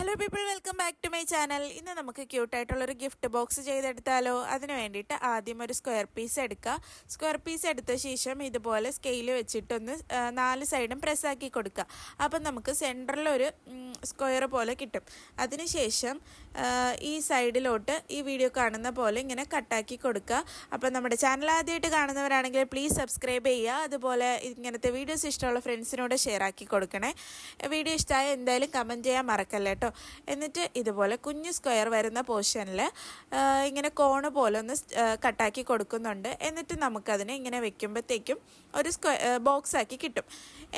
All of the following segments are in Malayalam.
Hello people, welcome back to my channel. ഇന്ന് നമുക്ക് ക്യൂട്ടായിട്ടുള്ളൊരു ഗിഫ്റ്റ് ബോക്സ് ചെയ്തെടുത്താലോ? അതിന് വേണ്ടിയിട്ട് ആദ്യം ഒരു സ്ക്വയർ പീസ് എടുക്കുക. സ്ക്വയർ പീസ് എടുത്ത ശേഷം ഇതുപോലെ സ്കെയിൽ വെച്ചിട്ടൊന്ന് 4 സൈഡും പ്രസ്സാക്കി കൊടുക്കുക. അപ്പം നമുക്ക് സെൻറ്ററിലൊരു സ്ക്വയർ പോലെ കിട്ടും. അതിനുശേഷം ഈ സൈഡിലോട്ട് ഈ വീഡിയോ കാണുന്ന പോലെ ഇങ്ങനെ കട്ടാക്കി കൊടുക്കുക. അപ്പം നമ്മുടെ ചാനൽ ആദ്യമായിട്ട് കാണുന്നവരാണെങ്കിൽ പ്ലീസ് സബ്സ്ക്രൈബ് ചെയ്യുക. അതുപോലെ ഇങ്ങനത്തെ വീഡിയോസ് ഇഷ്ടമുള്ള ഫ്രണ്ട്സിനോട് ഷെയർ ആക്കി കൊടുക്കണേ. വീഡിയോ ഇഷ്ടമായ എന്തായാലും കമൻറ്റ് ചെയ്യാൻ മറക്കല്ലേ കേട്ടോ. എന്നിട്ട് ഇതുപോലെ കുഞ്ഞ് സ്ക്വയർ വരുന്ന പോർഷനിൽ ഇങ്ങനെ കോണ് പോലെ ഒന്ന് കട്ടാക്കി കൊടുക്കുന്നുണ്ട്. എന്നിട്ട് നമുക്കതിനെ ഇങ്ങനെ വെക്കുമ്പോഴത്തേക്കും ഒരു ബോക്സ് ആക്കി കിട്ടും.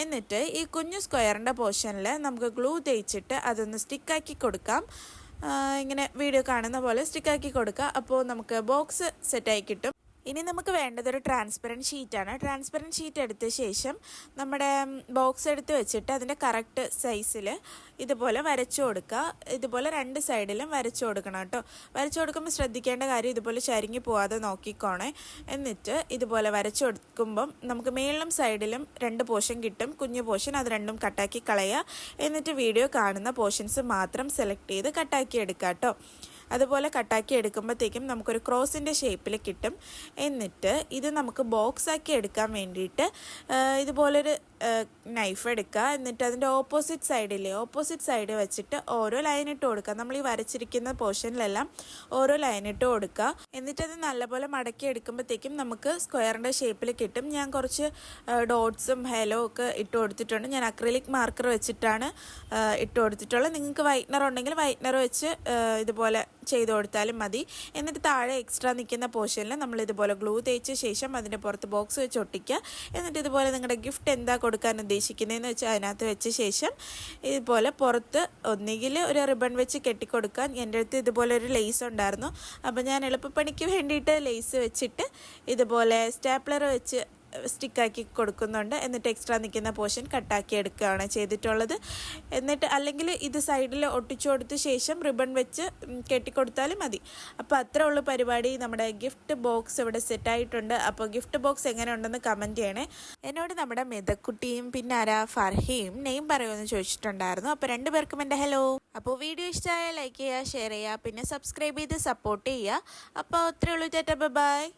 എന്നിട്ട് ഈ കുഞ്ഞു സ്ക്വയറിൻ്റെ പോർഷനിൽ നമുക്ക് ഗ്ലൂ തേച്ചിട്ട് അതൊന്ന് സ്റ്റിക്കാക്കി കൊടുക്കാം. ഇങ്ങനെ വീഡിയോ കാണുന്ന പോലെ സ്റ്റിക്കാക്കി കൊടുക്കുക. അപ്പോൾ നമുക്ക് ബോക്സ് സെറ്റായി കിട്ടും. ഇനി നമുക്ക് വേണ്ടതൊരു ട്രാൻസ്പെറൻറ്റ് ഷീറ്റാണ്. ട്രാൻസ്പെറൻറ്റ് ഷീറ്റ് എടുത്ത ശേഷം നമ്മുടെ ബോക്സ് എടുത്ത് വെച്ചിട്ട് അതിൻ്റെ കറക്റ്റ് സൈസിൽ ഇതുപോലെ വരച്ചു കൊടുക്കുക. ഇതുപോലെ 2 സൈഡിലും വരച്ചു കൊടുക്കണം കേട്ടോ. വരച്ചു കൊടുക്കുമ്പോൾ ശ്രദ്ധിക്കേണ്ട കാര്യം ഇതുപോലെ ചരിഞ്ഞു പോവാതെ നോക്കിക്കോണേ. എന്നിട്ട് ഇതുപോലെ വരച്ചു കൊടുക്കുമ്പം നമുക്ക് മേളിലും സൈഡിലും 2 പോർഷൻ കിട്ടും. കുഞ്ഞു പോർഷൻ അത് രണ്ടും കട്ടാക്കി കളയുക. എന്നിട്ട് വീഡിയോ കാണുന്ന പോർഷൻസ് മാത്രം സെലക്ട് ചെയ്ത് കട്ടാക്കി എടുക്കുക കേട്ടോ. അതുപോലെ കട്ടാക്കി എടുക്കുമ്പോഴത്തേക്കും നമുക്കൊരു ക്രോസിൻ്റെ ഷേപ്പിൽ കിട്ടും. എന്നിട്ട് ഇത് നമുക്ക് ബോക്സാക്കി എടുക്കാൻ വേണ്ടിയിട്ട് ഇതുപോലൊരു നൈഫ് എടുക്കുക. എന്നിട്ട് അതിൻ്റെ ഓപ്പോസിറ്റ് സൈഡ് വെച്ചിട്ട് ഓരോ ലൈൻ ഇട്ട് കൊടുക്കുക. നമ്മൾ ഈ വരച്ചിരിക്കുന്ന പോർഷനിലെല്ലാം ഓരോ ലൈൻ ഇട്ട് കൊടുക്കുക. എന്നിട്ടത് നല്ലപോലെ മടക്കി എടുക്കുമ്പോഴത്തേക്കും നമുക്ക് സ്ക്വയറിൻ്റെ ഷേപ്പിൽ കിട്ടും. ഞാൻ കുറച്ച് ഡോട്ട്സും ഹെലോ ഒക്കെ ഇട്ട് കൊടുത്തിട്ടുണ്ട്. ഞാൻ അക്രിലിക് മാർക്കർ വെച്ചിട്ടാണ് ഇട്ട് കൊടുത്തിട്ടുള്ളത്. നിങ്ങൾക്ക് വൈറ്റ്നർ ഉണ്ടെങ്കിൽ വൈറ്റ്നർ വെച്ച് ഇതുപോലെ ചെയ്ത് കൊടുത്താലും മതി. എന്നിട്ട് താഴെ എക്സ്ട്രാ നിൽക്കുന്ന പോർഷനിൽ നമ്മൾ ഇതുപോലെ ഗ്ലൂ തേച്ച ശേഷം അതിൻ്റെ പുറത്ത് ബോക്സ് വെച്ച് ഒട്ടിക്കുക. എന്നിട്ട് ഇതുപോലെ നിങ്ങളുടെ ഗിഫ്റ്റ് എന്താ കൊടുക്കാൻ ഉദ്ദേശിക്കുന്നതെന്ന് വെച്ചാൽ അതിനകത്ത് വെച്ച ശേഷം ഇതുപോലെ പുറത്ത് ഒന്നുകിൽ ഒരു റിബൺ വെച്ച് കെട്ടിക്കൊടുക്കാൻ. എൻ്റെ അടുത്ത് ഇതുപോലെ ഒരു ലേസ് ഉണ്ടായിരുന്നു. അപ്പോൾ ഞാൻ എളുപ്പപ്പണിക്ക് വേണ്ടിയിട്ട് ലേസ് വെച്ചിട്ട് ഇതുപോലെ സ്റ്റാപ്ലർ വെച്ച് സ്റ്റിക്കാക്കി കൊടുക്കുന്നുണ്ട്. എന്നിട്ട് എക്സ്ട്രാ നിൽക്കുന്ന പോർഷൻ കട്ടാക്കി എടുക്കുകയാണ് ചെയ്തിട്ടുള്ളത്. എന്നിട്ട് അല്ലെങ്കിൽ ഇത് സൈഡിൽ ഒട്ടിച്ചു കൊടുത്ത ശേഷം റിബൺ വെച്ച് കെട്ടിക്കൊടുത്താലും മതി. അപ്പോൾ അത്രേ ഉള്ളൂ പരിപാടി. നമ്മുടെ ഗിഫ്റ്റ് ബോക്സ് ഇവിടെ സെറ്റായിട്ടുണ്ട്. അപ്പോൾ ഗിഫ്റ്റ് ബോക്സ് എങ്ങനെ ഉണ്ടെന്ന് കമൻറ്റ് ചെയ്യണേ. എന്നോട് നമ്മുടെ മിതക്കുട്ടിയും പിന്നെ ഫർഹയും നെയിം പറയുമെന്ന് ചോദിച്ചിട്ടുണ്ടായിരുന്നു. അപ്പോൾ 2 പേർക്കും എൻ്റെ ഹലോ. അപ്പോൾ വീഡിയോ ഇഷ്ടമായ ലൈക്ക് ചെയ്യുക, ഷെയർ ചെയ്യുക, പിന്നെ സബ്സ്ക്രൈബ് ചെയ്ത് സപ്പോർട്ട് ചെയ്യുക. അപ്പോൾ അത്രേ ഉള്ളൂ. ടാറ്റാ, ബൈ.